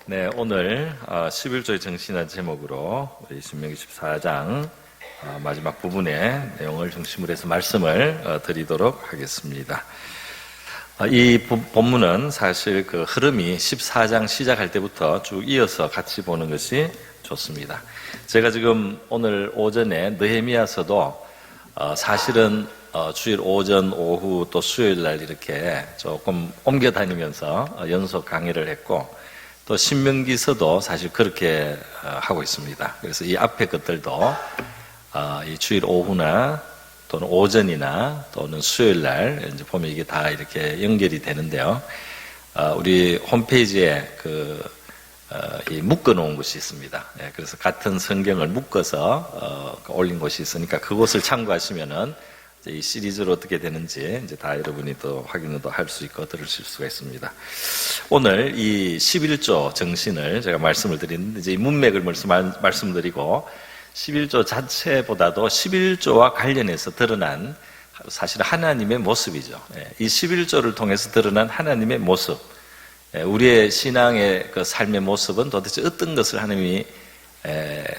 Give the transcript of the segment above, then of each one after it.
네, 오늘 11조의 정신이라는 제목으로 우리 신명기 14장 마지막 부분의 내용을 중심으로 해서 말씀을 드리도록 하겠습니다. 이 본문은 사실 그 흐름이 14장 시작할 때부터 쭉 이어서 같이 보는 것이 좋습니다. 제가 지금 오늘 오전에 느헤미야서도 사실은 주일 오전, 오후 또 수요일 날 이렇게 조금 옮겨 다니면서 연속 강의를 했고, 또 신명기서도 사실 그렇게 하고 있습니다. 그래서 이 앞에 것들도 이 주일 오후나 또는 오전이나 또는 수요일 날 이제 보면 이게 다 이렇게 연결이 되는데요. 우리 홈페이지에 이 묶어 놓은 곳이 있습니다. 그래서 같은 성경을 묶어서 올린 곳이 있으니까 그곳을 참고하시면은 이 시리즈로 어떻게 되는지 이제 다 여러분이 또 확인을 또 할 수 있고 들으실 수가 있습니다. 오늘 이 11조 정신을 제가 말씀을 드리는데, 이제 이 문맥을 말씀드리고 11조 자체보다도 11조와 관련해서 드러난 사실 하나님의 모습이죠. 이 11조를 통해서 드러난 하나님의 모습, 우리의 신앙의 그 삶의 모습은 도대체 어떤 것을 하나님이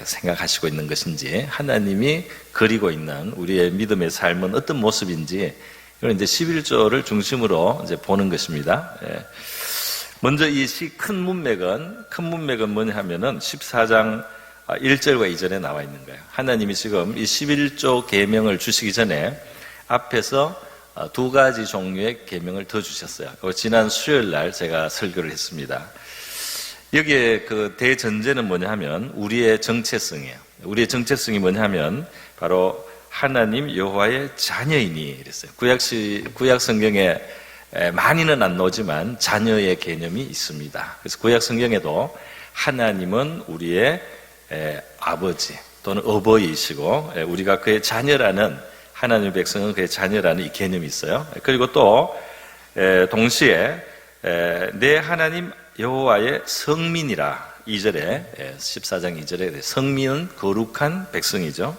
생각하시고 있는 것인지, 하나님이 그리고 있는 우리의 믿음의 삶은 어떤 모습인지, 이걸 이제 11조를 중심으로 이제 보는 것입니다. 먼저 이 큰 문맥은 뭐냐 하면은 14장 1절과 2절에 나와 있는 거예요. 하나님이 지금 이 11조 계명을 주시기 전에 앞에서 두 가지 종류의 계명을 더 주셨어요. 지난 수요일 날 제가 설교를 했습니다. 여기에 그 대전제는 뭐냐 하면 우리의 정체성이에요. 우리의 정체성이 뭐냐 하면 바로 하나님 여호와의 자녀이니 이랬어요. 구약 성경에 많이는 안 나오지만 자녀의 개념이 있습니다. 그래서 구약 성경에도 하나님은 우리의 아버지 또는 어버이이시고, 우리가 그의 자녀라는, 하나님의 백성은 그의 자녀라는 이 개념이 있어요. 그리고 또 동시에 내 하나님 여호와의 성민이라, 2절에 14장 2절에 성민은 거룩한 백성이죠.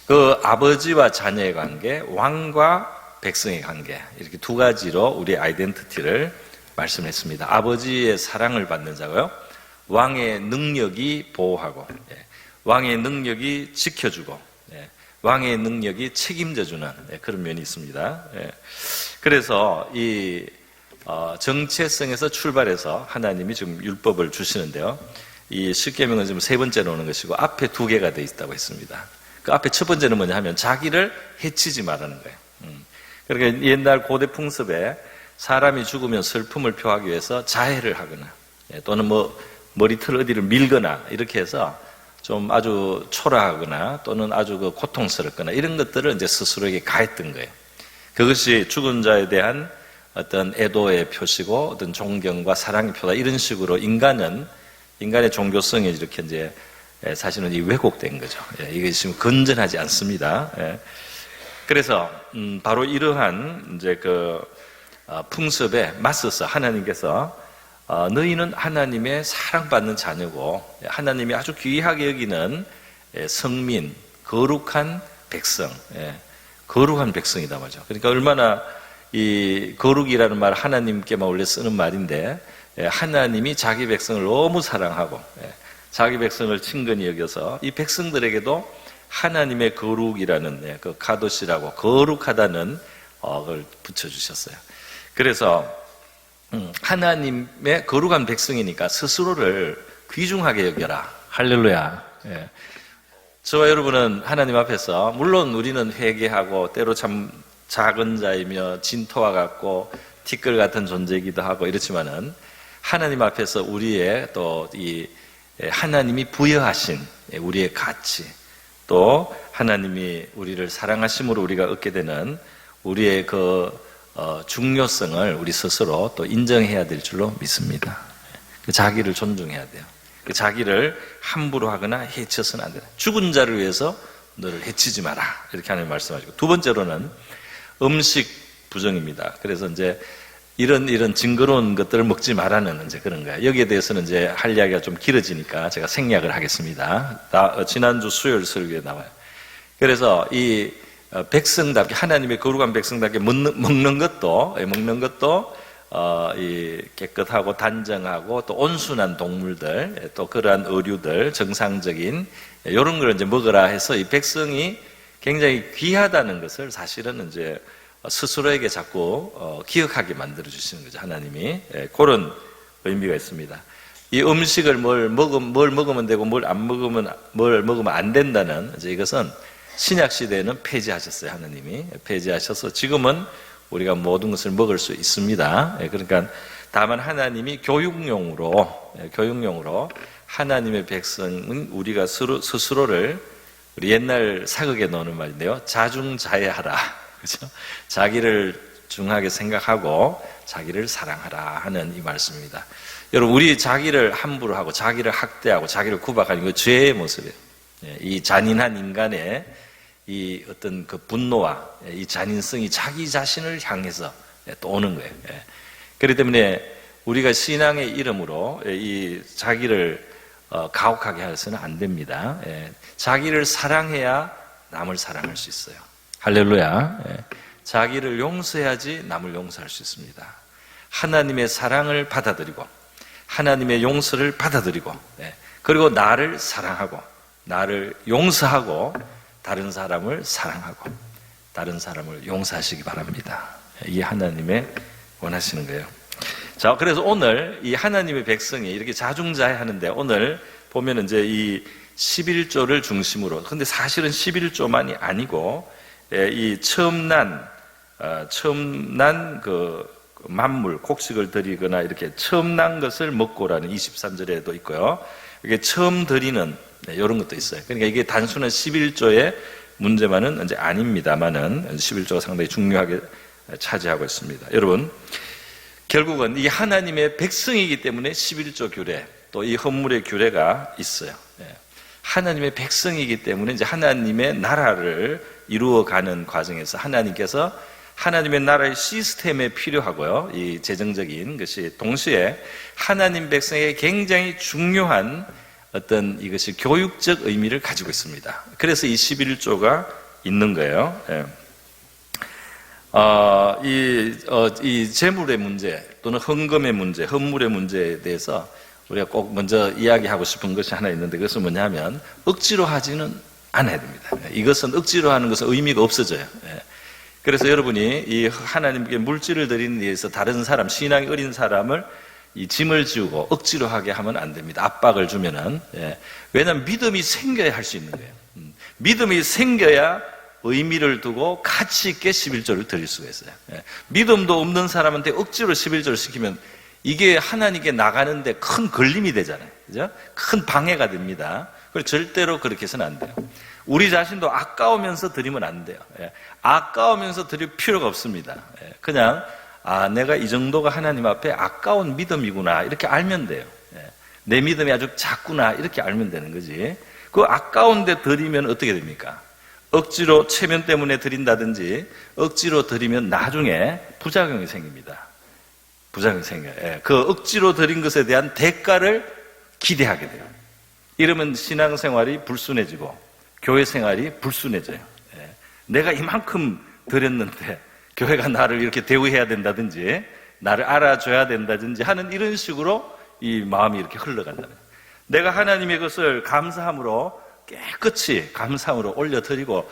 그 아버지와 자녀의 관계, 왕과 백성의 관계, 이렇게 두 가지로 우리의 아이덴티티를 말씀했습니다. 아버지의 사랑을 받는 자고요, 왕의 능력이 보호하고, 왕의 능력이 지켜주고, 왕의 능력이 책임져주는 그런 면이 있습니다. 그래서 이 정체성에서 출발해서 하나님이 지금 율법을 주시는데요. 이 십계명은 지금 세 번째로 오는 것이고, 앞에 두 개가 돼 있다고 했습니다. 그 앞에 첫 번째는 뭐냐 하면 자기를 해치지 말라는 거예요. 그러니까 옛날 고대 풍습에 사람이 죽으면 슬픔을 표하기 위해서 자해를 하거나, 또는 머리털 어디를 밀거나 이렇게 해서 좀 아주 초라하거나 또는 아주 고통스럽거나 이런 것들을 이제 스스로에게 가했던 거예요. 그것이 죽은 자에 대한 어떤 애도의 표시고 어떤 존경과 사랑의 표다, 이런 식으로 인간의 종교성이 이렇게 이제 사실은 이 왜곡된 거죠. 이게 지금 건전하지 않습니다. 그래서 바로 이러한 이제 풍습에 맞서서 하나님께서 너희는 하나님의 사랑받는 자녀고 하나님이 아주 귀하게 여기는 성민, 거룩한 백성, 거룩한 백성이다 말이죠. 그러니까 얼마나 이 거룩이라는 말 하나님께만 원래 쓰는 말인데, 하나님이 자기 백성을 너무 사랑하고 자기 백성을 친근히 여겨서 이 백성들에게도 하나님의 거룩이라는 그 카도시라고 거룩하다는 걸 붙여주셨어요. 그래서 하나님의 거룩한 백성이니까 스스로를 귀중하게 여겨라. 할렐루야. 저와 여러분은 하나님 앞에서, 물론 우리는 회개하고 때로 참 작은 자이며 진토와 같고 티끌 같은 존재이기도 하고 이렇지만은, 하나님 앞에서 우리의 또 이 하나님이 부여하신 우리의 가치, 또 하나님이 우리를 사랑하심으로 우리가 얻게 되는 우리의 중요성을 우리 스스로 또 인정해야 될 줄로 믿습니다. 자기를 존중해야 돼요. 자기를 함부로 하거나 해쳐서는 안 돼요. 죽은 자를 위해서 너를 해치지 마라, 이렇게 하나님 말씀하시고, 두 번째로는 음식 부정입니다. 그래서 이제 이런 징그러운 것들을 먹지 말라는 이제 그런 거예요. 여기에 대해서는 이제 할 이야기가 좀 길어지니까 제가 생략을 하겠습니다. 지난주 수요일 설교에 나와요. 그래서 이 백성답게, 하나님의 거룩한 백성답게 먹는 것도 이 깨끗하고 단정하고 또 온순한 동물들, 또 그러한 의류들, 정상적인 이런 걸 이제 먹으라 해서 이 백성이 굉장히 귀하다는 것을 사실은 이제 스스로에게 자꾸 기억하게 만들어 주시는 거죠, 하나님이. 그런 의미가 있습니다. 이 음식을 뭘 먹으면 되고 뭘 먹으면 안 된다는, 이제 이것은 신약 시대에는 폐지하셨어요, 하나님이. 폐지하셔서 지금은 우리가 모든 것을 먹을 수 있습니다. 그러니까 다만 하나님이 교육용으로 하나님의 백성은 우리가 스스로를, 우리 옛날 사극에 나오는 말인데요, 자중자애하라. 그죠? 자기를 중하게 생각하고 자기를 사랑하라 하는 이 말씀입니다. 여러분, 우리 자기를 함부로 하고 자기를 학대하고 자기를 구박하는 거 죄의 모습이에요. 이 잔인한 인간의 이 어떤 그 분노와 이 잔인성이 자기 자신을 향해서 또 오는 거예요. 그렇기 때문에 우리가 신앙의 이름으로 이 자기를 가혹하게 해서는 안 됩니다. 자기를 사랑해야 남을 사랑할 수 있어요. 할렐루야. 자기를 용서해야지 남을 용서할 수 있습니다. 하나님의 사랑을 받아들이고 하나님의 용서를 받아들이고 그리고 나를 사랑하고 나를 용서하고 다른 사람을 사랑하고 다른 사람을 용서하시기 바랍니다. 이게 하나님의 원하시는 거예요. 자, 그래서 오늘 이 하나님의 백성이 이렇게 자중자애하는데 오늘 보면 이제 이 11조를 중심으로, 근데 사실은 11조만이 아니고 이 처음 난 그 만물, 곡식을 드리거나 이렇게 처음 난 것을 먹고라는 23절에도 있고요. 이게 처음 드리는 이런 것도 있어요. 그러니까 이게 단순한 11조의 문제만은 이제 아닙니다만은 11조가 상당히 중요하게 차지하고 있습니다. 여러분, 결국은 이 하나님의 백성이기 때문에 11조 규례, 또 이 헌물의 규례가 있어요. 하나님의 백성이기 때문에 이제 하나님의 나라를 이루어가는 과정에서 하나님께서 하나님의 나라의 시스템에 필요하고요, 이 재정적인 것이 동시에 하나님 백성에게 굉장히 중요한 어떤 이것이 교육적 의미를 가지고 있습니다. 그래서 이 11조가 있는 거예요. 이 재물의 문제 또는 헌금의 문제, 헌물의 문제에 대해서 우리가 꼭 먼저 이야기하고 싶은 것이 하나 있는데, 그것은 뭐냐면 억지로 하지는 않아야 됩니다. 이것은 억지로 하는 것은 의미가 없어져요. 그래서 여러분이 이 하나님께 물질을 드리는 데 있어서 다른 사람, 신앙이 어린 사람을 이 짐을 지우고 억지로 하게 하면 안 됩니다. 압박을 주면은. 왜냐하면 믿음이 생겨야 할 수 있는 거예요. 믿음이 생겨야 의미를 두고 가치 있게 11조를 드릴 수가 있어요. 믿음도 없는 사람한테 억지로 11조를 시키면 이게 하나님께 나가는데 큰 걸림이 되잖아요. 그죠? 큰 방해가 됩니다. 그래서 절대로 그렇게 해서는 안 돼요. 우리 자신도 아까우면서 드리면 안 돼요. 아까우면서 드릴 필요가 없습니다. 그냥 내가 이 정도가 하나님 앞에 아까운 믿음이구나 이렇게 알면 돼요. 내 믿음이 아주 작구나 이렇게 알면 되는 거지. 그 아까운데 드리면 어떻게 됩니까? 억지로 체면 때문에 드린다든지 억지로 드리면 나중에 부작용이 생깁니다. 부작용이 생겨요. 그 억지로 드린 것에 대한 대가를 기대하게 돼요. 이러면 신앙생활이 불순해지고 교회 생활이 불순해져요. 내가 이만큼 드렸는데 교회가 나를 이렇게 대우해야 된다든지 나를 알아줘야 된다든지 하는 이런 식으로 이 마음이 이렇게 흘러간다는 거예요. 내가 하나님의 것을 감사함으로 깨끗이 감사함으로 올려드리고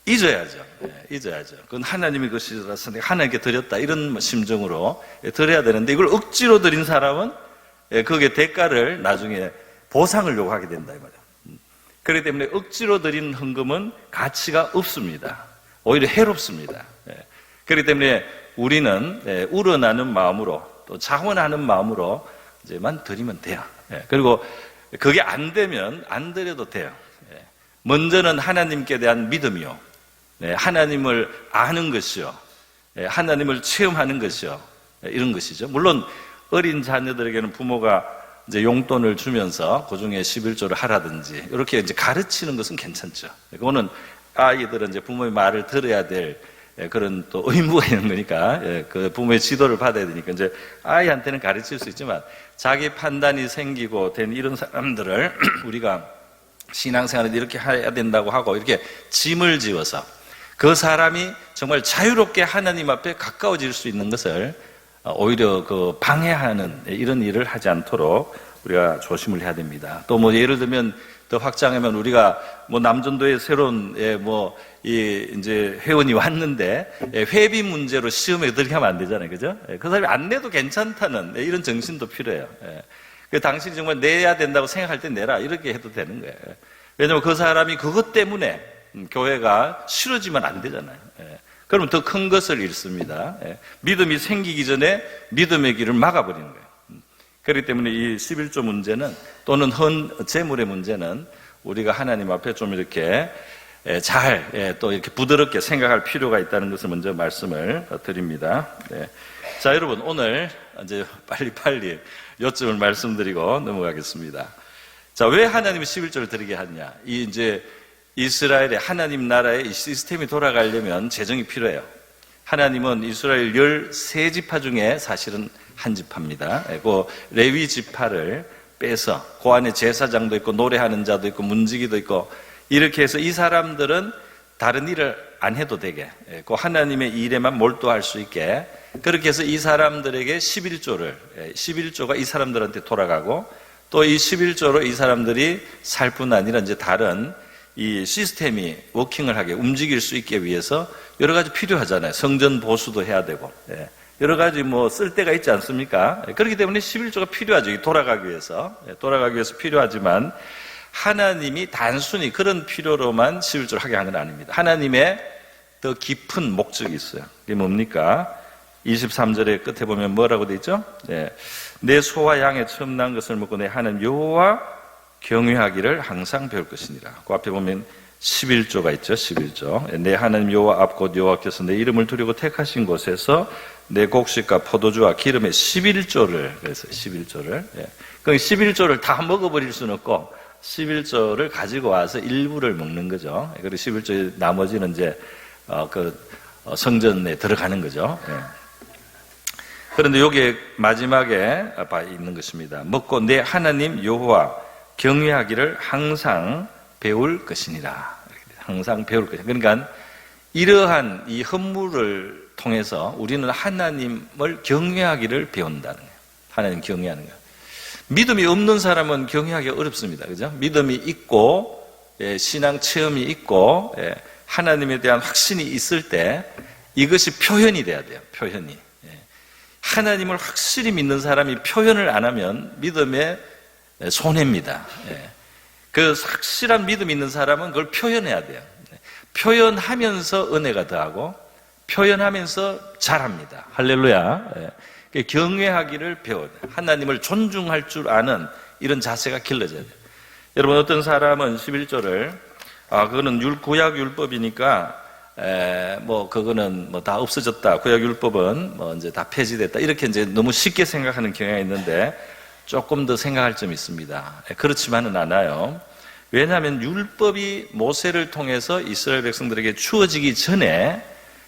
잊어야죠. 잊어야죠. 그건 하나님의 것이라서 내가 하나님께 드렸다 이런 심정으로 드려야 되는데, 이걸 억지로 드린 사람은 거기에 대가를 나중에 보상을 요구하게 된다 이 말이에요. 그렇기 때문에 억지로 드린 헌금은 가치가 없습니다. 오히려 해롭습니다. 그렇기 때문에 우리는 우러나는 마음으로 또 자원하는 마음으로 이제만 드리면 돼요. 그리고 그게 안 되면 안 드려도 돼요. 먼저는 하나님께 대한 믿음이요, 하나님을 아는 것이요, 하나님을 체험하는 것이요, 이런 것이죠. 물론 어린 자녀들에게는 부모가 이제 용돈을 주면서 그 중에 11조를 하라든지 이렇게 이제 가르치는 것은 괜찮죠. 그거는 아이들은 이제 부모의 말을 들어야 될 그런 또 의무가 있는 거니까, 그 부모의 지도를 받아야 되니까 이제 아이한테는 가르칠 수 있지만 자기 판단이 생기고 된 이런 사람들을 우리가 신앙생활을 이렇게 해야 된다고 하고 이렇게 짐을 지어서 그 사람이 정말 자유롭게 하나님 앞에 가까워질 수 있는 것을 오히려 그 방해하는 이런 일을 하지 않도록 우리가 조심을 해야 됩니다. 또 뭐 예를 들면 더 확장하면 우리가 뭐 남전도에 새로운 이제 회원이 왔는데 회비 문제로 시험에 들게 하면 안 되잖아요, 그죠? 그 사람이 안 내도 괜찮다는 이런 정신도 필요해요. 그 당신이 정말 내야 된다고 생각할 때 내라 이렇게 해도 되는 거예요. 왜냐하면 그 사람이 그것 때문에 교회가 싫어지면 안 되잖아요. 그러면 더 큰 것을 잃습니다. 믿음이 생기기 전에 믿음의 길을 막아버리는 거예요. 그렇기 때문에 이 11조 문제는 또는 헌 재물의 문제는 우리가 하나님 앞에 좀 이렇게 잘 또 이렇게 부드럽게 생각할 필요가 있다는 것을 먼저 말씀을 드립니다. 자, 여러분 오늘 이제 빨리빨리 요점을 말씀드리고 넘어가겠습니다. 자, 왜 하나님이 11조를 드리게 하냐? 이 이제 이스라엘의 하나님 나라의 이 시스템이 돌아가려면 재정이 필요해요. 하나님은 이스라엘 13지파 중에 사실은 한 지파입니다. 그 레위 지파를 빼서 그 안에 제사장도 있고 노래하는 자도 있고 문지기도 있고 이렇게 해서 이 사람들은 다른 일을 안 해도 되게 그 하나님의 일에만 몰두할 수 있게 그렇게 해서 이 사람들에게 11조가 이 사람들한테 돌아가고 또 이 11조로 이 사람들이 살 뿐 아니라 이제 다른 이 시스템이 워킹을 하게 움직일 수 있게 위해서 여러 가지 필요하잖아요. 성전 보수도 해야 되고 여러 가지 뭐 쓸 데가 있지 않습니까? 그렇기 때문에 11조가 필요하죠. 돌아가기 위해서 필요하지만 하나님이 단순히 그런 필요로만 11조를 하게 한 건 아닙니다. 하나님의 더 깊은 목적이 있어요. 그게 뭡니까? 23절의 끝에 보면 뭐라고 되어 있죠? 내 소와 양의 처음 난 것을 먹고 내 하나님 여호와 경외하기를 항상 배울 것이니라. 그 앞에 보면 11조가 있죠. 11조. 내 하나님 여호와 앞 곧 여호와께서 내 이름을 두려고 택하신 곳에서 내 곡식과 포도주와 기름의 11조를 그래서 11조를 그 11조를 다 먹어버릴 수는 없고 11조를 가지고 와서 일부를 먹는 거죠. 그리고 11조의 나머지는 이제 성전에 들어가는 거죠. 그런데 여기에 마지막에 있는 것입니다. 먹고 내 하나님 여호와 경외하기를 항상 배울 것이니라. 항상 배울 것이니라. 그러니까 이러한 이 헌물을 통해서 우리는 하나님을 경외하기를 배운다는 거예요. 하나님 경외하는 거예요. 믿음이 없는 사람은 경외하기가 어렵습니다. 그죠? 믿음이 있고 신앙 체험이 있고 하나님에 대한 확신이 있을 때 이것이 표현이 돼야 돼요. 표현이. 하나님을 확실히 믿는 사람이 표현을 안 하면 믿음의 손해입니다. 그 확실한 믿음이 있는 사람은 그걸 표현해야 돼요. 표현하면서 은혜가 더하고 표현하면서 잘합니다. 할렐루야. 경외하기를 배워야 돼요. 하나님을 존중할 줄 아는 이런 자세가 길러져야 돼요. 여러분 어떤 사람은 11조를 그거는 구약 율법이니까 그거는 다 없어졌다. 구약 율법은 이제 다 폐지됐다. 이렇게 이제 너무 쉽게 생각하는 경향이 있는데 조금 더 생각할 점이 있습니다. 그렇지만은 않아요. 왜냐하면 율법이 모세를 통해서 이스라엘 백성들에게 주어지기 전에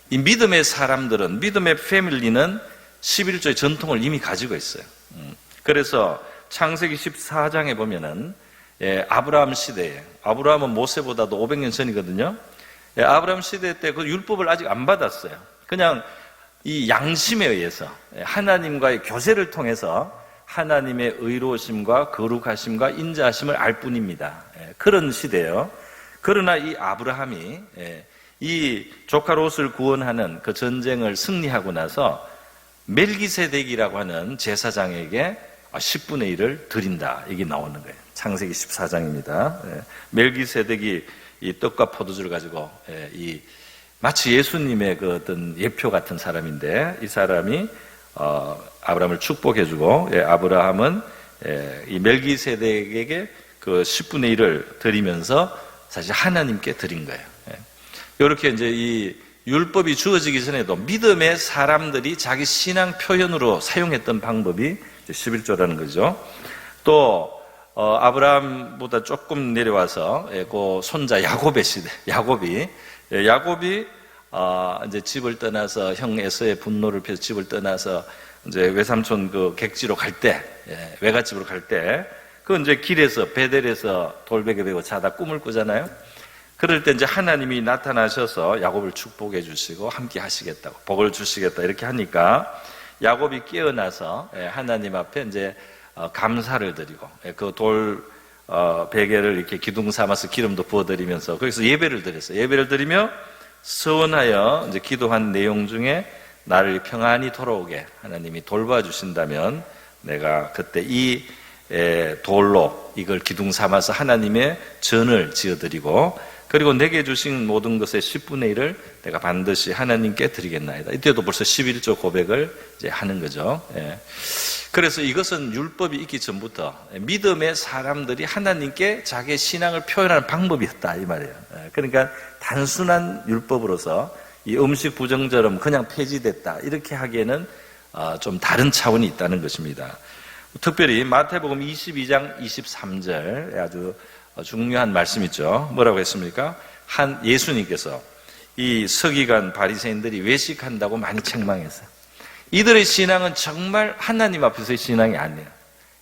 이 믿음의 사람들은 믿음의 패밀리는 11조의 전통을 이미 가지고 있어요. 그래서 창세기 14장에 보면은 아브라함 시대에 아브라함은 모세보다도 500년 전이거든요. 아브라함 시대 때 그 율법을 아직 안 받았어요. 그냥 이 양심에 의해서 하나님과의 교제를 통해서 하나님의 의로우심과 거룩하심과 인자하심을 알 뿐입니다. 그런 시대예요. 그러나 이 아브라함이 이 조카 롯을 구원하는 그 전쟁을 승리하고 나서 멜기세덱이라고 하는 제사장에게 10분의 1을 드린다. 이게 나오는 거예요. 창세기 14장입니다. 멜기세덱이 이 떡과 포도주를 가지고 마치 예수님의 그 어떤 예표 같은 사람인데 이 사람이 아브라함을 축복해주고 아브라함은 이 멜기세덱에게 그 10분의 1을 드리면서 사실 하나님께 드린 거예요. 이렇게 이제 이 율법이 주어지기 전에도 믿음의 사람들이 자기 신앙 표현으로 사용했던 방법이 11조라는 거죠. 또 아브라함보다 조금 내려와서 그 손자 야곱의 시대, 야곱이 이제 집을 떠나서 형 에서의 분노를 피해서 집을 떠나서 이제 외삼촌 그 객지로 갈 때, 외갓집으로 갈 때, 그 이제 길에서 베델에서 돌베개 베고 자다 꿈을 꾸잖아요. 그럴 때 이제 하나님이 나타나셔서 야곱을 축복해 주시고 함께 하시겠다고 복을 주시겠다 이렇게 하니까 야곱이 깨어나서 하나님 앞에 이제 감사를 드리고 그 돌 베개를 이렇게 기둥 삼아서 기름도 부어드리면서 거기서 예배를 드렸어요. 예배를 드리며 서원하여 이제 기도한 내용 중에 나를 평안히 돌아오게 하나님이 돌봐주신다면 내가 그때 이 돌로 이걸 기둥 삼아서 하나님의 전을 지어드리고 그리고 내게 주신 모든 것의 10분의 1을 내가 반드시 하나님께 드리겠나이다. 이때도 벌써 11조 고백을 이제 하는 거죠. 그래서 이것은 율법이 있기 전부터 믿음의 사람들이 하나님께 자기의 신앙을 표현하는 방법이었다 이 말이에요. 그러니까 단순한 율법으로서 이 음식 부정절음 그냥 폐지됐다 이렇게 하기에는 좀 다른 차원이 있다는 것입니다. 특별히 마태복음 22장 23절 아주 중요한 말씀 있죠. 뭐라고 했습니까? 예수님께서 이 서기관 바리새인들이 외식한다고 많이 책망했어요. 이들의 신앙은 정말 하나님 앞에서의 신앙이 아니에요.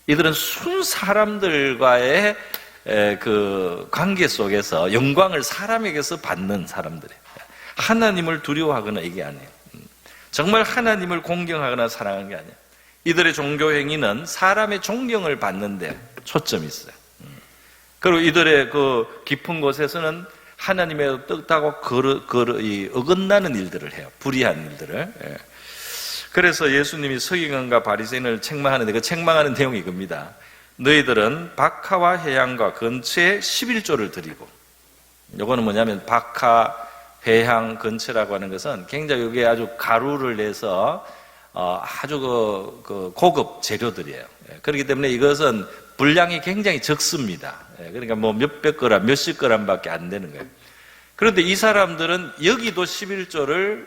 이들은 순 사람들과의 그 관계 속에서 영광을 사람에게서 받는 사람들이에요. 하나님을 두려워하거나 이게 아니에요. 정말 하나님을 공경하거나 사랑하는 게 아니에요. 이들의 종교 행위는 사람의 존경을 받는 데 초점이 있어요. 그리고 이들의 그 깊은 곳에서는 하나님의 뜻하고 어긋나는 일들을 해요. 불의한 일들을. 그래서 예수님이 서기관과 바리새인을 책망하는데 그 책망하는 내용이 이겁니다. 너희들은 박하와 해향과 근처에 11조를 드리고, 이거는 뭐냐면 박하, 해향, 근처라고 하는 것은 굉장히 이게 아주 가루를 내서 아주 그 고급 재료들이에요. 그렇기 때문에 이것은 분량이 굉장히 적습니다. 그러니까 뭐 몇백 그램, 몇십 그램밖에 안 되는 거예요. 그런데 이 사람들은 여기도 11조를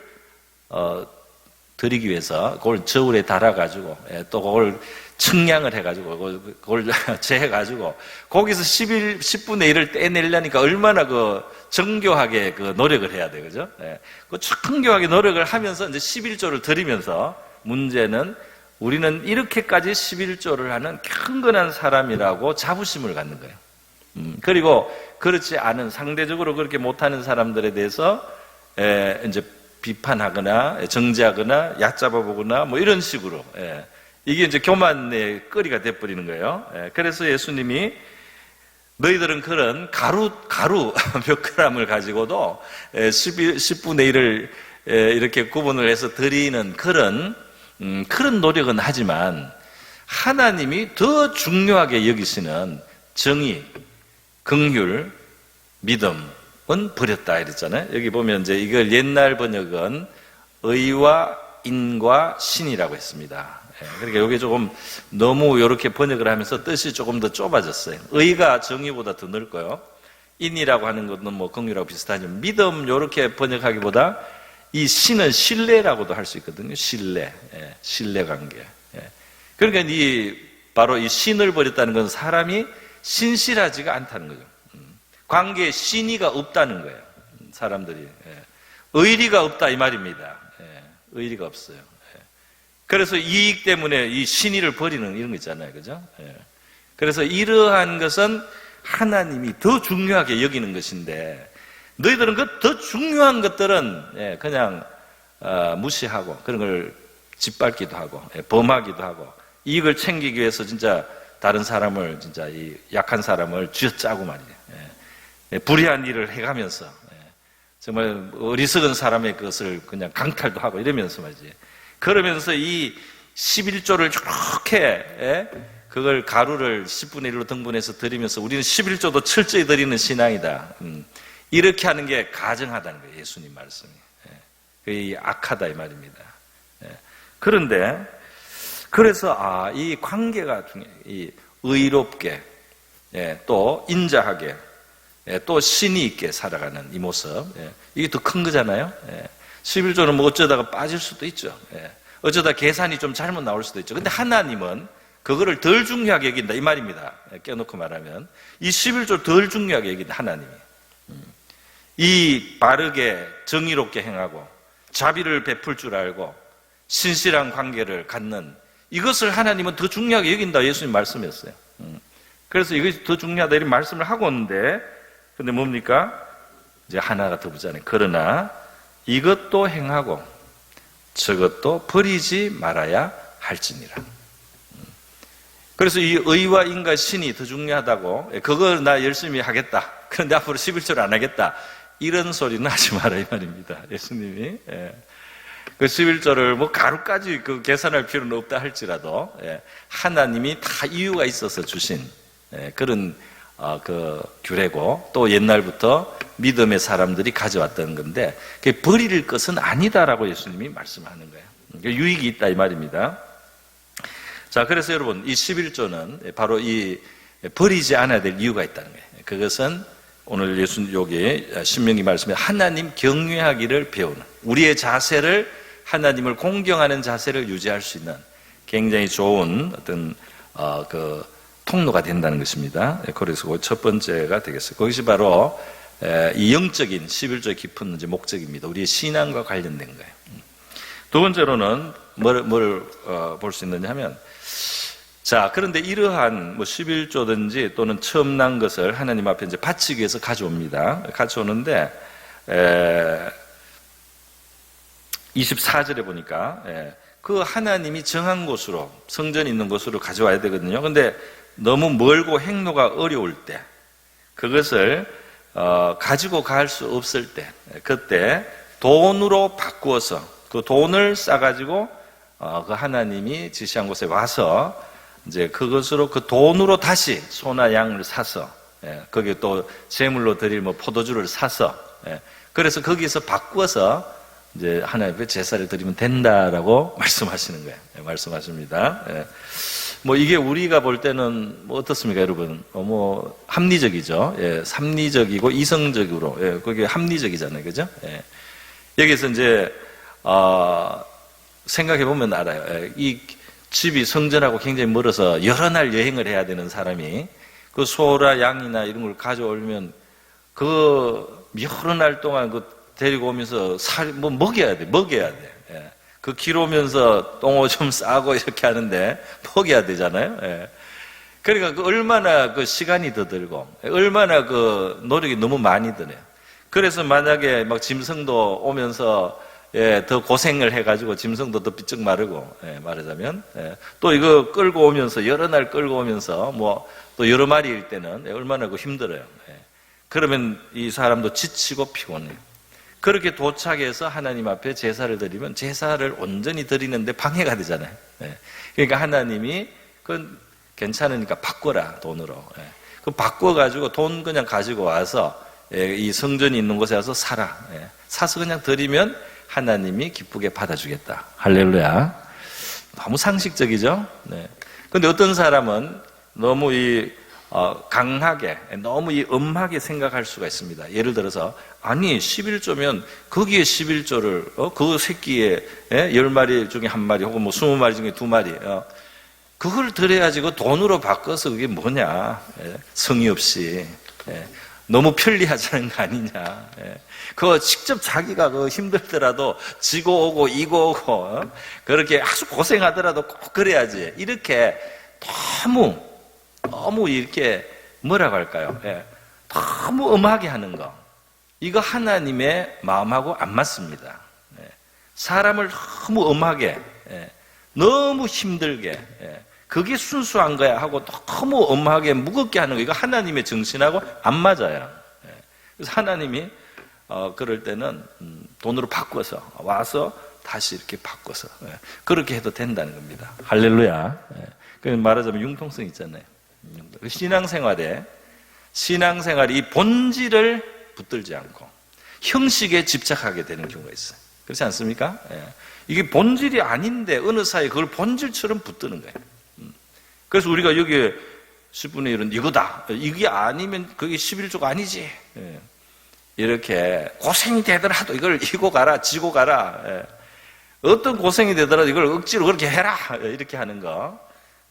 드리기 위해서 그걸 저울에 달아가지고 또 그걸 측량을 해가지고 그걸 재해가지고 거기서 10분의 1을 떼내려니까 얼마나 그 정교하게 그 노력을 해야 돼, 그죠? 그 정교하게 노력을 하면서 이제 11조를 드리면서 문제는 우리는 이렇게까지 11조를 하는 경건한 사람이라고 자부심을 갖는 거예요. 그리고 그렇지 않은 상대적으로 그렇게 못하는 사람들에 대해서 이제 비판하거나 정죄하거나 얕잡아보거나 뭐 이런 식으로 이게 이제 교만의 거리가 돼버리는 거예요. 그래서 예수님이 너희들은 그런 가루 몇 그램을 가지고도 10분의 1을 이렇게 구분을 해서 드리는 그런 노력은 하지만 하나님이 더 중요하게 여기시는 정의, 긍휼, 믿음은 버렸다 이랬잖아요. 여기 보면 이제 이걸 옛날 번역은 의와 인과 신이라고 했습니다. 그러니까 이게 조금 너무 이렇게 번역을 하면서 뜻이 조금 더 좁아졌어요. 의가 정의보다 더 넓고요. 인이라고 하는 것은 뭐 긍휼하고 비슷하지만 믿음 이렇게 번역하기보다 이 신은 신뢰라고도 할 수 있거든요. 신뢰 관계. 그러니까 바로 이 신을 버렸다는 건 사람이 신실하지가 않다는 거죠. 관계에 신의가 없다는 거예요. 사람들이. 의리가 없다 이 말입니다. 의리가 없어요. 그래서 이익 때문에 이 신의를 버리는 이런 거 있잖아요. 그죠? 그래서 이러한 것은 하나님이 더 중요하게 여기는 것인데 너희들은 그 더 중요한 것들은 그냥 무시하고 그런 걸 짓밟기도 하고 범하기도 하고 이익을 챙기기 위해서 진짜 다른 사람을 진짜 이 약한 사람을 쥐어짜고 말이에요. 불의한 일을 해가면서 정말 어리석은 사람의 것을 그냥 강탈도 하고 이러면서 말이지. 그러면서 이 11조를 저렇게 그걸 가루를 10분의 1로 등분해서 드리면서 우리는 11조도 철저히 드리는 신앙이다. 이렇게 하는 게 가증하다는 거예요. 예수님 말씀이. 그게 악하다 이 말입니다. 그런데 그래서 이 관계가 중요해요. 이 의롭게 또 인자하게 또 신이 있게 살아가는 이 모습 이게 더 큰 거잖아요. 11조는 뭐 어쩌다가 빠질 수도 있죠. 어쩌다 계산이 좀 잘못 나올 수도 있죠. 근데 하나님은 그거를 덜 중요하게 여긴다 이 말입니다. 껴놓고 말하면 이 11조를 덜 중요하게 여긴다 하나님이. 이 바르게 정의롭게 행하고 자비를 베풀 줄 알고 신실한 관계를 갖는 이것을 하나님은 더 중요하게 여긴다 예수님 말씀이었어요. 그래서 이것이 더 중요하다 이런 말씀을 하고 있는데 근데 뭡니까? 이제 하나가 더 붙잖아요. 그러나 이것도 행하고 저것도 버리지 말아야 할지니라. 그래서 이 의와 인과 신이 더 중요하다고, 그걸 나 열심히 하겠다, 그런데 앞으로 11조를 안 하겠다, 이런 소리는 하지 마라 이 말입니다. 예수님이 그 11조를 뭐 가루까지 그 계산할 필요는 없다 할지라도 하나님이 다 이유가 있어서 주신 그런 그 규례고, 또 옛날부터 믿음의 사람들이 가져왔던 건데 그게 버릴 것은 아니다라고 예수님이 말씀하는 거예요. 유익이 있다 이 말입니다. 자, 그래서 여러분 이 11조는 바로 이 버리지 않아야 될 이유가 있다는 거예요. 그것은 오늘 예수님 여기 신명기 말씀에 하나님 경외하기를 배우는, 우리의 자세를 하나님을 공경하는 자세를 유지할 수 있는 굉장히 좋은 어떤 그 통로가 된다는 것입니다. 그래서 그 첫 번째가 되겠어요. 그것이 바로 이 영적인 11조의 깊은 이제 목적입니다. 우리의 신앙과 관련된 거예요. 두 번째로는 뭘 볼 수 있느냐 하면, 자, 그런데 이러한 뭐 11조든지 또는 처음 난 것을 하나님 앞에 이제 바치기 위해서 가져옵니다. 가져오는데 24절에 보니까 그 하나님이 정한 곳으로, 성전이 있는 곳으로 가져와야 되거든요. 근데 너무 멀고 행로가 어려울 때, 그것을 가지고 갈 수 없을 때, 그때 돈으로 바꾸어서 그 돈을 싸가지고 그 하나님이 지시한 곳에 와서 이제 그것으로 그 돈으로 다시 소나 양을 사서, 거기에 또 제물로 드릴 뭐 포도주를 사서, 그래서 거기서 바꾸어서 이제 하나님 앞에 제사를 드리면 된다라고 말씀하시는 거예요. 말씀하십니다. 뭐 이게 우리가 볼 때는 뭐 어떻습니까, 여러분? 뭐 합리적이죠. 삼리적이고 이성적으로, 그게 합리적이잖아요, 그죠? 여기서 이제 생각해 보면 알아요. 이 집이 성전하고 굉장히 멀어서 여러 날 여행을 해야 되는 사람이 그 소라 양이나 이런 걸 가져오면 그 여러 날 동안 그 데리고 오면서 뭐 먹여야 돼. 그 길 오면서 똥오줌 싸고 이렇게 하는데 먹여야 되잖아요. 그러니까 그 얼마나 그 시간이 더 들고 얼마나 그 노력이 너무 많이 드네요. 그래서 만약에 막 짐승도 오면서 더 고생을 해가지고 짐승도 더 삐쩍 마르고, 말하자면 또 이거 끌고 오면서 여러 날 끌고 오면서 뭐 또 여러 마리일 때는 얼마나 그 힘들어요. 그러면 이 사람도 지치고 피곤해요. 그렇게 도착해서 하나님 앞에 제사를 드리면 제사를 온전히 드리는데 방해가 되잖아요. 그러니까 하나님이 그건 괜찮으니까 바꿔라, 돈으로. 그 바꿔가지고 돈 그냥 가지고 와서 이 성전이 있는 곳에 와서 사라. 사서 그냥 드리면 하나님이 기쁘게 받아주겠다. 할렐루야. 너무 상식적이죠? 근데 어떤 사람은 너무 강하게, 너무 엄하게 생각할 수가 있습니다. 예를 들어서, 아니, 11조면 거기에 11조를, 그 새끼에 10마리 중에 1마리 혹은 뭐 20마리 중에 2마리, 그걸 드려야지 그 돈으로 바꿔서 그게 뭐냐. 성의 없이. 너무 편리하자는 거 아니냐. 그거 직접 자기가 그 힘들더라도 지고 오고 이고 오고 그렇게 아주 고생하더라도 꼭 그래야지. 이렇게 너무 이렇게 뭐라고 할까요? 너무 엄하게 하는 거. 이거 하나님의 마음하고 안 맞습니다. 사람을 너무 엄하게, 너무 힘들게, 그게 순수한 거야 하고 너무 엄하게 무겁게 하는 거, 이거 하나님의 정신하고 안 맞아요. 그래서 하나님이 그럴 때는 돈으로 바꿔서 와서 다시 이렇게 바꿔서 그렇게 해도 된다는 겁니다. 할렐루야. 그래서 말하자면 융통성 있잖아요. 신앙생활이 이 본질을 붙들지 않고 형식에 집착하게 되는 경우가 있어요. 그렇지 않습니까? 이게 본질이 아닌데 어느 사이에 그걸 본질처럼 붙드는 거예요. 그래서 우리가 여기 10분의 1은 이거다. 이게 아니면 그게 11조가 아니지. 이렇게 고생이 되더라도 이걸 이고 가라, 지고 가라. 어떤 고생이 되더라도 이걸 억지로 그렇게 해라. 이렇게 하는 거.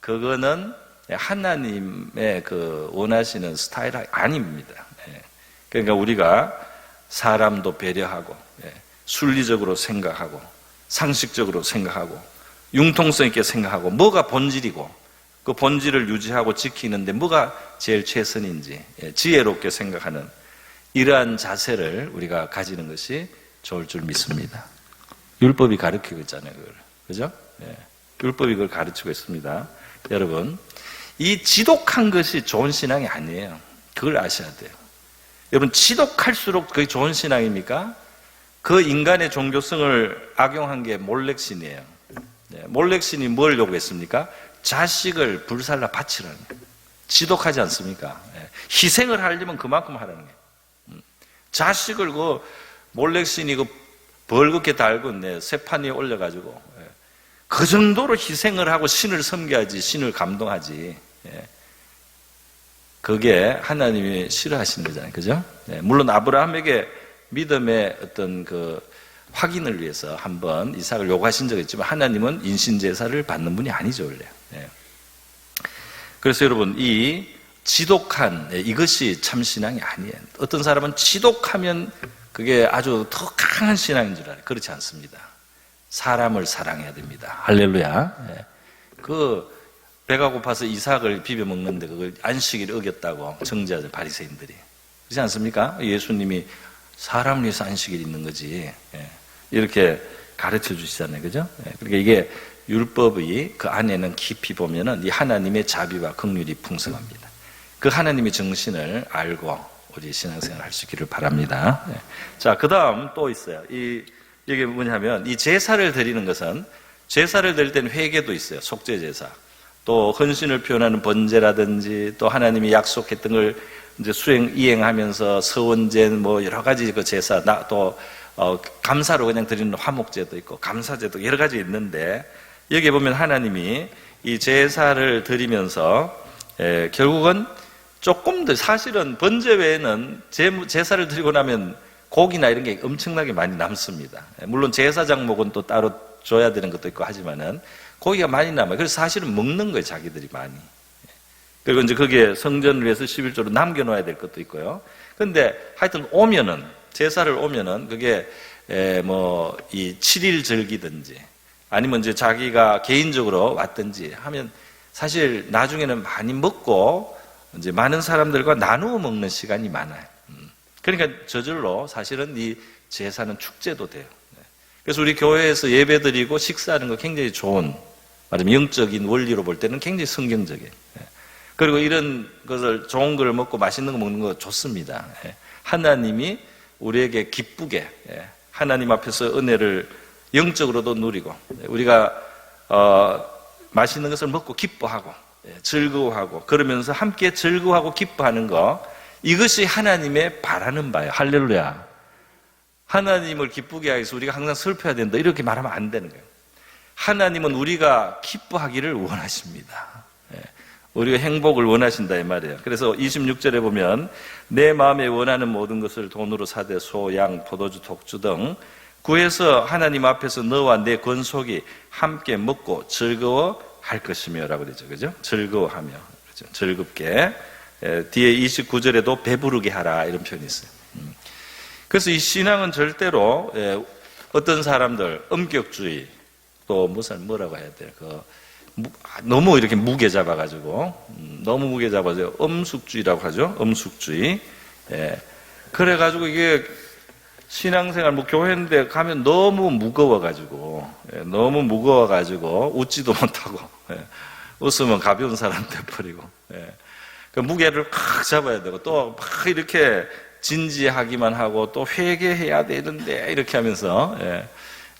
그거는 하나님의 그 원하시는 스타일이 아닙니다. 그러니까 우리가 사람도 배려하고, 순리적으로 생각하고, 상식적으로 생각하고, 융통성 있게 생각하고, 뭐가 본질이고, 그 본질을 유지하고 지키는데 뭐가 제일 최선인지 지혜롭게 생각하는 이러한 자세를 우리가 가지는 것이 좋을 줄 믿습니다. 율법이 가르치고 있잖아요, 그걸. 그죠? 예. 율법이 그걸 가르치고 있습니다. 여러분, 이 지독한 것이 좋은 신앙이 아니에요. 그걸 아셔야 돼요. 여러분, 지독할수록 그게 좋은 신앙입니까? 그 인간의 종교성을 악용한 게 몰렉신이에요. 몰렉신이 뭘 요구했습니까? 자식을 불살라 바치라는 거예요. 지독하지 않습니까? 희생을 하려면 그만큼 하라는 거예요. 자식을 그 몰렉신이 그 벌겋게 달군 쇠판 위에 올려가지고 그 정도로 희생을 하고 신을 섬겨야지, 신을 감동하지. 그게 하나님이 싫어하시는 거잖아요. 그죠? 물론 아브라함에게 믿음의 어떤 그 확인을 위해서 한번 이삭을 요구하신 적이 있지만 하나님은 인신제사를 받는 분이 아니죠, 원래. 그래서 여러분, 이 지독한 이것이 참 신앙이 아니에요. 어떤 사람은 지독하면 그게 아주 더 강한 신앙인 줄 알아요. 그렇지 않습니다. 사람을 사랑해야 됩니다. 할렐루야. 그 배가 고파서 이삭을 비벼 먹는데 그걸 안식일을 어겼다고 정죄하죠, 바리새인들이. 그렇지 않습니까? 예수님이 사람을 위해서 안식일이 있는 거지. 이렇게 가르쳐 주시잖아요. 그죠? 그러니까 이게 율법의 그 안에는 깊이 보면은 이 하나님의 자비와 긍휼이 풍성합니다. 그 하나님의 정신을 알고 우리 신앙생활 할 수 있기를 바랍니다. 자, 그 다음 또 있어요. 이게 뭐냐면 이 제사를 드리는 것은 제사를 드릴 때는 회개도 있어요. 속죄 제사. 또 헌신을 표현하는 번제라든지 또 하나님이 약속했던 걸 이제 이행하면서 서원제 뭐 여러 가지 그 제사 또 감사로 그냥 드리는 화목제도 있고 감사제도 여러 가지 있는데 여기 보면 하나님이 이 제사를 드리면서 결국은 조금 더 사실은 번제 외에는 제사를 드리고 나면 고기나 이런 게 엄청나게 많이 남습니다. 물론 제사 장목은 또 따로 줘야 되는 것도 있고 하지만은 고기가 많이 남아요. 그래서 사실은 먹는 거예요, 자기들이 많이. 그리고 이제 거기에 성전을 위해서 11조로 남겨놓아야 될 것도 있고요. 근데 하여튼 제사를 오면은 그게 뭐 이 7일 절기든지 아니면 이제 자기가 개인적으로 왔든지 하면 사실 나중에는 많이 먹고 이제 많은 사람들과 나누어 먹는 시간이 많아요. 그러니까 저절로 사실은 이 제사는 축제도 돼요. 그래서 우리 교회에서 예배드리고 식사하는 거 굉장히 좋은, 말하면 영적인 원리로 볼 때는 굉장히 성경적이에요. 그리고 이런 것을 좋은 걸 먹고 맛있는 거 먹는 거 좋습니다. 하나님이 우리에게 기쁘게 하나님 앞에서 은혜를 영적으로도 누리고 우리가 맛있는 것을 먹고 기뻐하고 즐거워하고 그러면서 함께 즐거워하고 기뻐하는 거, 이것이 하나님의 바라는 바예요. 할렐루야. 하나님을 기쁘게 하기 위해서 우리가 항상 슬퍼야 된다 이렇게 말하면 안 되는 거예요. 하나님은 우리가 기뻐하기를 원하십니다. 우리가 행복을 원하신다 이 말이에요. 그래서 26절에 보면 내 마음에 원하는 모든 것을 돈으로 사되 소, 양, 포도주, 독주 등 구해서 하나님 앞에서 너와 내 권속이 함께 먹고 즐거워할 것이며 라고 그러죠. 그죠? 즐거워하며. 그죠? 즐겁게. 뒤에 29절에도 배부르게 하라 이런 표현이 있어요. 그래서 이 신앙은 절대로 어떤 사람들 엄격주의 또 무슨 뭐라고 해야 돼요? 너무 이렇게 무게 잡아가지고 너무 무게 잡아서 엄숙주의라고 하죠. 엄숙주의. 그래가지고 이게 신앙생활 뭐 교회인데 가면 너무 무거워가지고 웃지도 못하고 웃으면 가벼운 사람 돼버리고 그 무게를 팍 잡아야 되고 또 막 이렇게 진지하기만 하고 또 회개해야 되는데 이렇게 하면서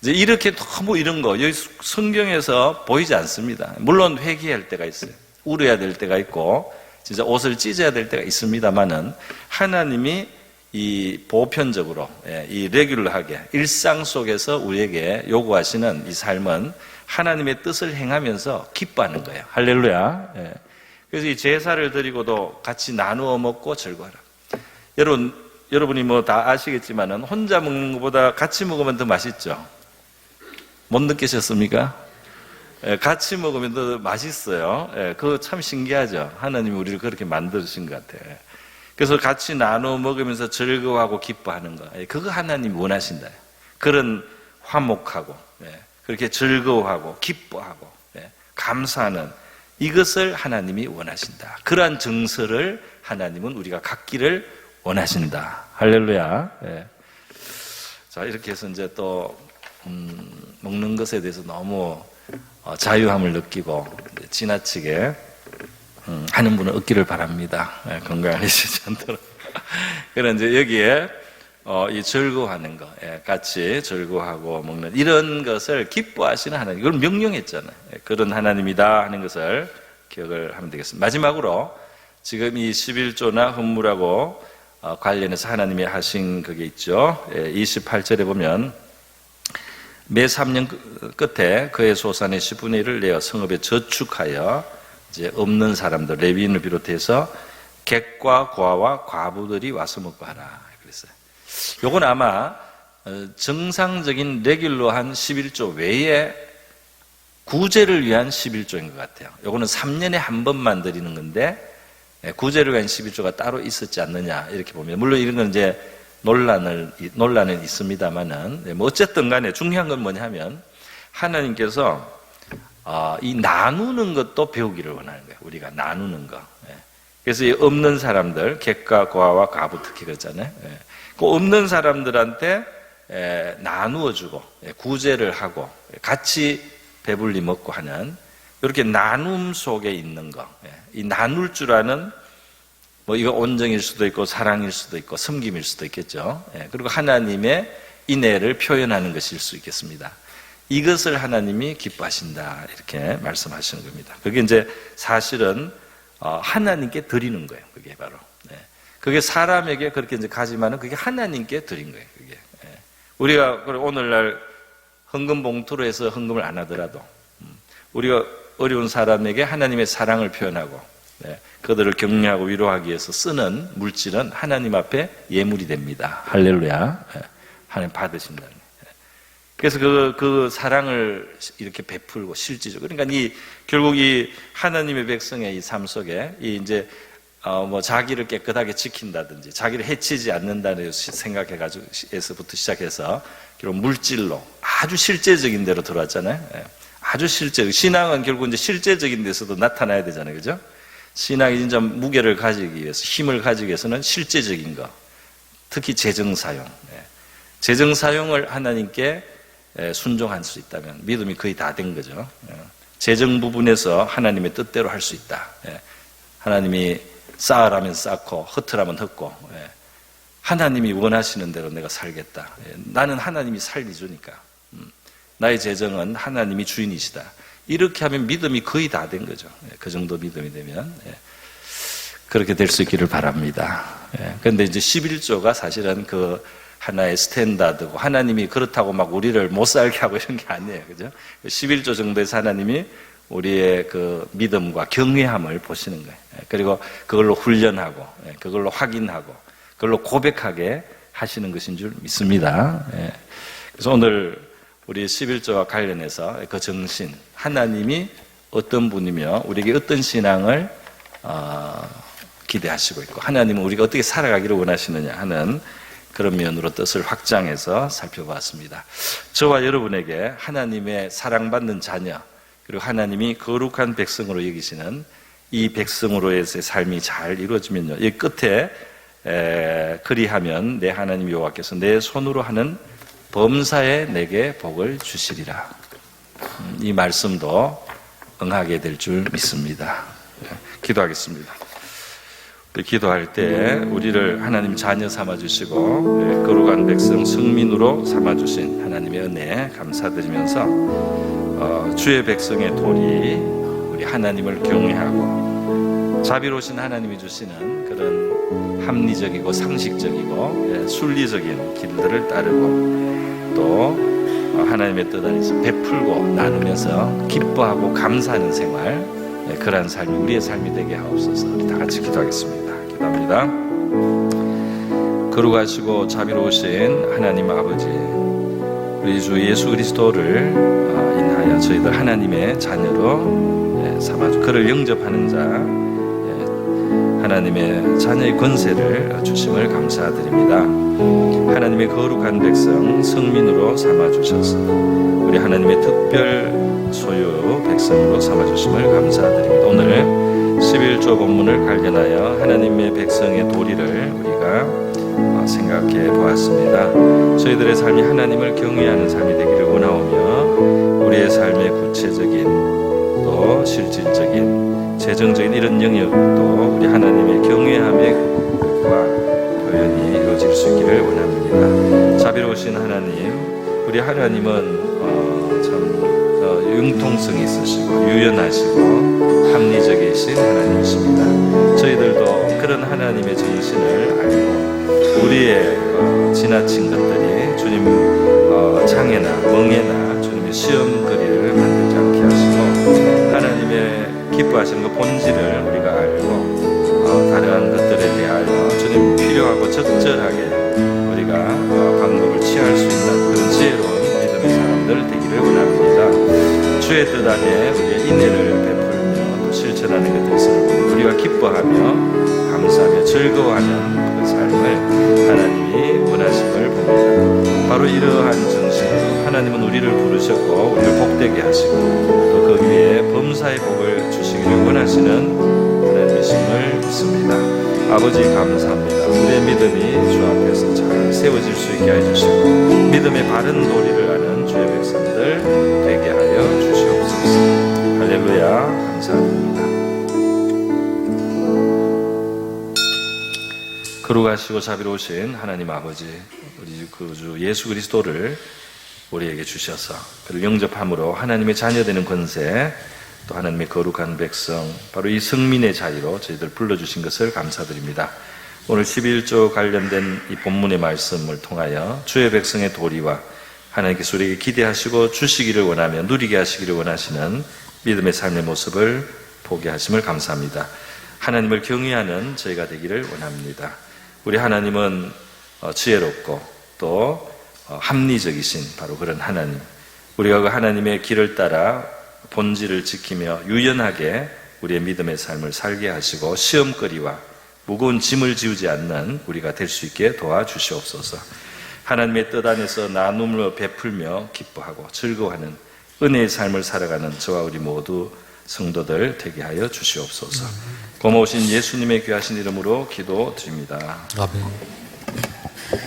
이제 이렇게 너무 이런 거 여기 성경에서 보이지 않습니다. 물론 회개할 때가 있어요. 울어야 될 때가 있고 진짜 옷을 찢어야 될 때가 있습니다만은 하나님이 이 보편적으로 이 레귤러하게 일상 속에서 우리에게 요구하시는 이 삶은 하나님의 뜻을 행하면서 기뻐하는 거예요. 할렐루야. 그래서 이 제사를 드리고도 같이 나누어 먹고 즐거워하라. 여러분이 뭐 다 아시겠지만은 혼자 먹는 것보다 같이 먹으면 더 맛있죠. 못 느끼셨습니까? 같이 먹으면 더 맛있어요. 그거 참 신기하죠. 하나님이 우리를 그렇게 만드신 것 같아요. 그래서 같이 나누어 먹으면서 즐거워하고 기뻐하는 거, 그거 하나님이 원하신다. 그런 화목하고 그렇게 즐거워하고 기뻐하고 감사하는 이것을 하나님이 원하신다. 그러한 정서를 하나님은 우리가 갖기를 원하신다. 할렐루야. 자, 이렇게 해서 이제 또 먹는 것에 대해서 너무 자유함을 느끼고 지나치게 하는 분은 없기를 바랍니다. 건강해지지 않도록. 그런 이제 여기에 이 즐거워하는 거, 같이 즐거워하고 먹는 이런 것을 기뻐하시는 하나님, 이걸 명령했잖아요. 그런 하나님이다 하는 것을 기억을 하면 되겠습니다. 마지막으로 지금 이 11조나 헌물하고 관련해서 하나님이 하신 그게 있죠. 28절에 보면 매 3년 끝에 그의 소산의 10분의 1을 내어 성읍에 저축하여 이제 없는 사람들, 레위인을 비롯해서 객과 고아와 과부들이 와서 먹고 하라 그랬어요. 요건 아마 정상적인 레귤러한 11조 외에 구제를 위한 11조인 것 같아요. 요거는 3년에 한 번만 드리는 건데 구제를 위한 11조가 따로 있었지 않느냐 이렇게 보면, 물론 이런 건 이제 논란은 있습니다만은 뭐 어쨌든 간에 중요한 건 뭐냐면 하나님께서 이 나누는 것도 배우기를 원하는 거예요. 우리가 나누는 거. 그래서 이 없는 사람들, 객과 고아와 과부 특히 그렇잖아요. 그 없는 사람들한테 나누어주고 구제를 하고 같이 배불리 먹고 하는 이렇게 나눔 속에 있는 거. 이 나눌 줄 아는 뭐 이거 온정일 수도 있고 사랑일 수도 있고 섬김일 수도 있겠죠. 그리고 하나님의 인애를 표현하는 것일 수 있겠습니다. 이것을 하나님이 기뻐하신다 이렇게 말씀하시는 겁니다. 그게 이제 사실은 하나님께 드리는 거예요. 그게 바로 그게 사람에게 그렇게 이제 가지만은 그게 하나님께 드린 거예요. 그게 우리가 오늘날 헌금 봉투로 해서 헌금을 안 하더라도 우리가 어려운 사람에게 하나님의 사랑을 표현하고 그들을 격려하고 위로하기 위해서 쓰는 물질은 하나님 앞에 예물이 됩니다. 할렐루야. 하나님 받으신다는 거예요. 그래서 그 사랑을 이렇게 베풀고 실질적으로, 그러니까 결국 이 하나님의 백성의 이 삶 속에 이제 뭐 자기를 깨끗하게 지킨다든지 자기를 해치지 않는다는 생각에서부터 시작해서 결국 물질로 아주 실제적인 데로 들어왔잖아요. 아주 실제적. 신앙은 결국 이제 실제적인 데서도 나타나야 되잖아요, 그죠? 신앙이 진짜 무게를 가지기 위해서, 힘을 가지기 위해서는 실제적인 거, 특히 재정 사용, 재정 사용을 하나님께 순종할 수 있다면 믿음이 거의 다 된 거죠. 재정 부분에서 하나님의 뜻대로 할 수 있다. 하나님이 쌓으라면 쌓고 흩으라면 흩고 하나님이 원하시는 대로 내가 살겠다. 나는 하나님이 살기 주니까 나의 재정은 하나님이 주인이시다. 이렇게 하면 믿음이 거의 다 된 거죠. 그 정도 믿음이 되면 그렇게 될 수 있기를 바랍니다. 그런데 이제 11조가 사실은 그 하나의 스탠다드고 하나님이 그렇다고 막 우리를 못 살게 하고 이런 게 아니에요. 그죠? 11조 정도에서 하나님이 우리의 그 믿음과 경외함을 보시는 거예요. 그리고 그걸로 훈련하고 그걸로 확인하고 그걸로 고백하게 하시는 것인 줄 믿습니다. 그래서 오늘 우리 11조와 관련해서 그 정신, 하나님이 어떤 분이며 우리에게 어떤 신앙을 기대하시고 있고 하나님은 우리가 어떻게 살아가기를 원하시느냐 하는 그런 면으로 뜻을 확장해서 살펴봤습니다. 저와 여러분에게 하나님의 사랑받는 자녀, 그리고 하나님이 거룩한 백성으로 여기시는 이 백성으로의 삶이 잘 이루어지면요, 이 끝에 그리하면 내 하나님 여호와께서 내 손으로 하는 범사에 내게 복을 주시리라. 이 말씀도 응하게 될 줄 믿습니다. 기도하겠습니다. 기도할 때 우리를 하나님 자녀 삼아주시고 거룩한 백성 성민으로 삼아주신 하나님의 은혜에 감사드리면서 주의 백성의 돌이 우리 하나님을 경외하고 자비로우신 하나님이 주시는 그런 합리적이고 상식적이고 순리적인 길들을 따르고 또 하나님의 뜻 안에서 베풀고 나누면서 기뻐하고 감사하는 생활, 그러한 삶이 우리의 삶이 되게 하옵소서. 우리 다 같이 기도하겠습니다. 기도합니다. 거룩하시고 자비로우신 하나님 아버지, 우리 주 예수 그리스도를 인하여 저희들 하나님의 자녀로 삼아주 그를 영접하는 자, 하나님의 자녀의 권세를 주심을 감사드립니다. 하나님의 거룩한 백성 성민으로 삼아주셔서 우리 하나님의 특별 소유 백성으로 삼아주심을 감사드립니다. 오늘 11조 본문을 관련하여 하나님의 백성의 도리를 우리가 생각해 보았습니다. 저희들의 삶이 하나님을 경외하는 삶이 되기를 원하오며 우리의 삶의 구체적인 또 실질적인 재정적인 이런 영역도 우리 하나님의 경외함의 고백과 표현이 이루어질 수 있기를 원합니다. 자비로우신 하나님, 우리 하나님은 융통성이 있으시고 유연하시고 합리적이신 하나님이십니다. 저희들도 그런 하나님의 정신을 알고 우리의 지나친 것들이 주님 장애나 멍에나 주님의 시험거리를 만들지 않게 하시고 하나님의 기뻐하시는 그 본질을 우리가 알고 다른 것들에 대하여 주님 필요하고 적절하게 우리가 방법을 취할 수 있는 그런 지혜로운 믿음의 사람들 되기를 원합니다. 주의 뜻 안에 우리의 인내를 베풀며 또 실천하는 것에서 우리가 기뻐하며 감사하며 즐거워하는 그 삶을 하나님이 원하심을 봅니다. 바로 이러한 정신으로 하나님은 우리를 부르셨고 우리를 복되게 하시고 또 그 위에 범사의 복을 주시기를 원하시는 하나님이심을 믿습니다. 아버지 감사합니다. 우리의 믿음이 주 앞에서 잘 세워질 수 있게 해주시고 믿음의 바른 도리를 아는 주의 백성들 되게 하여 주시옵소서. 할렐루야. 감사합니다. 거룩하시고 자비로우신 하나님 아버지, 우리 그 주 예수 그리스도를 우리에게 주셔서 그를 영접함으로 하나님의 자녀되는 권세, 또 하나님의 거룩한 백성, 바로 이 성민의 자리로 저희들 불러주신 것을 감사드립니다. 오늘 11조 관련된 이 본문의 말씀을 통하여 주의 백성의 도리와 하나님께서 우리에게 기대하시고 주시기를 원하며 누리게 하시기를 원하시는 믿음의 삶의 모습을 보게 하심을 감사합니다. 하나님을 경외하는 저희가 되기를 원합니다. 우리 하나님은 지혜롭고 또 합리적이신 바로 그런 하나님, 우리가 그 하나님의 길을 따라 본질을 지키며 유연하게 우리의 믿음의 삶을 살게 하시고 시험거리와 무거운 짐을 지우지 않는 우리가 될 수 있게 도와주시옵소서. 하나님의 뜻 안에서 나눔을 베풀며 기뻐하고 즐거워하는 은혜의 삶을 살아가는 저와 우리 모두 성도들 되게 하여 주시옵소서. 고마우신 예수님의 귀하신 이름으로 기도드립니다. 아멘.